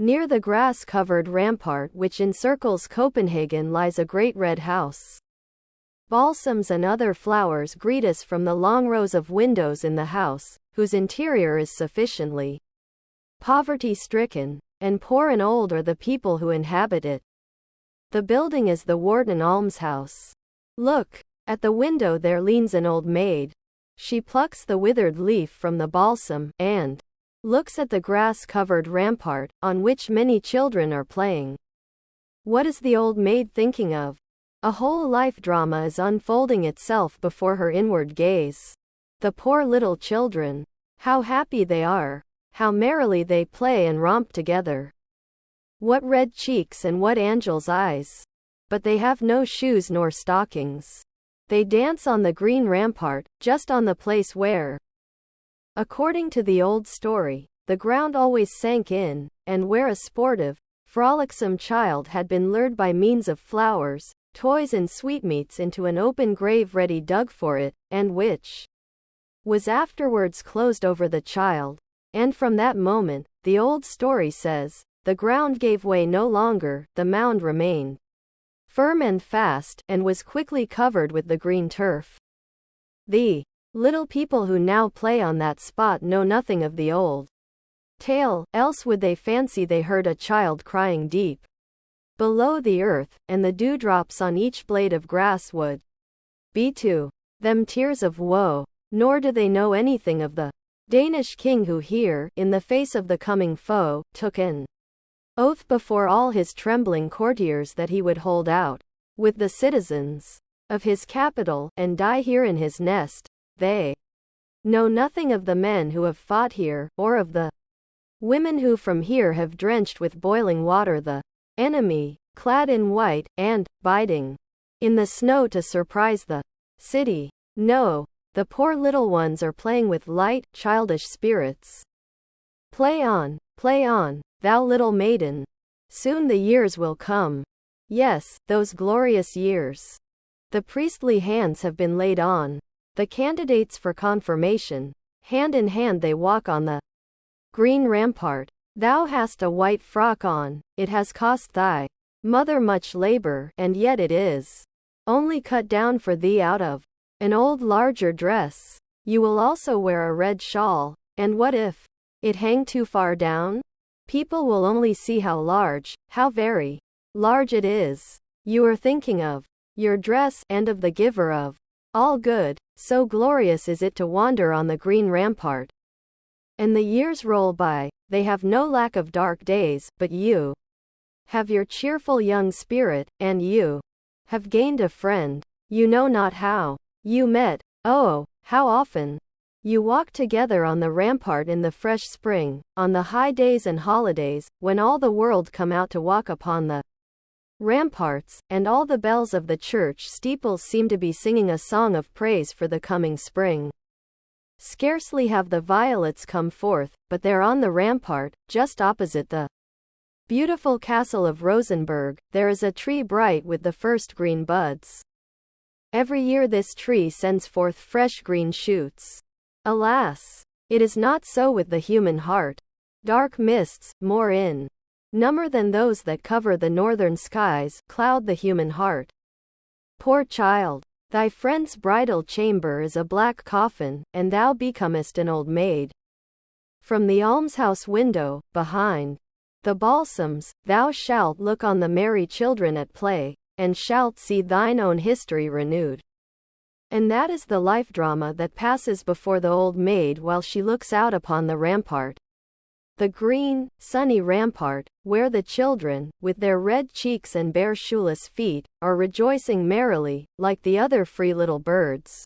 Near the grass-covered rampart which encircles Copenhagen lies a great red house. Balsams and other flowers greet us from the long rows of windows in the house, whose interior is sufficiently poverty-stricken, and poor and old are the people who inhabit it. The building is the Wharton Almshouse. Look! At the window there leans an old maid. She plucks the withered leaf from the balsam, and looks at the grass-covered rampart, on which many children are playing. What is the old maid thinking of? A whole life drama is unfolding itself before her inward gaze. The poor little children! How happy they are! How merrily they play and romp together! What red cheeks and what angel's eyes! But they have no shoes nor stockings. They dance on the green rampart, just on the place where, according to the old story, the ground always sank in, and where a sportive, frolicsome child had been lured by means of flowers, toys and sweetmeats into an open grave ready dug for it, and which was afterwards closed over the child. And from that moment, the old story says, the ground gave way no longer, the mound remained firm and fast, and was quickly covered with the green turf. The little people who now play on that spot know nothing of the old tale, else would they fancy they heard a child crying deep below the earth, and the dewdrops on each blade of grass would be to them tears of woe. Nor do they know anything of the Danish king who here, in the face of the coming foe, took an oath before all his trembling courtiers that he would hold out with the citizens of his capital, and die here in his nest. They know nothing of the men who have fought here, or of the women who from here have drenched with boiling water the enemy, clad in white, and, biding in the snow to surprise the city. No, the poor little ones are playing with light, childish spirits. Play on, thou little maiden. Soon the years will come. Yes, those glorious years. The priestly hands have been laid on the candidates for confirmation. Hand in hand they walk on the green rampart. Thou hast a white frock on. It has cost thy mother much labor, and yet it is only cut down for thee out of an old larger dress. You will also wear a red shawl, and what if it hang too far down? People will only see how large, how very large it is. You are thinking of your dress, and of the giver of all good. So glorious is it to wander on the green rampart. And the years roll by, they have no lack of dark days, but you have your cheerful young spirit, and you have gained a friend. You know not how you met, oh, how often you walk together on the rampart in the fresh spring, on the high days and holidays, when all the world come out to walk upon the ramparts, and all the bells of the church steeples seem to be singing a song of praise for the coming spring. Scarcely have the violets come forth, but there on the rampart, just opposite the beautiful castle of Rosenberg, there is a tree bright with the first green buds. Every year this tree sends forth fresh green shoots. Alas! It is not so with the human heart. Dark mists, more in number than those that cover the northern skies, cloud the human heart. Poor child! Thy friend's bridal chamber is a black coffin, and thou becomest an old maid. From the almshouse window, behind the balsams, thou shalt look on the merry children at play, and shalt see thine own history renewed. And that is the life drama that passes before the old maid while she looks out upon the rampart. The green, sunny rampart, where the children, with their red cheeks and bare shoeless feet, are rejoicing merrily, like the other free little birds.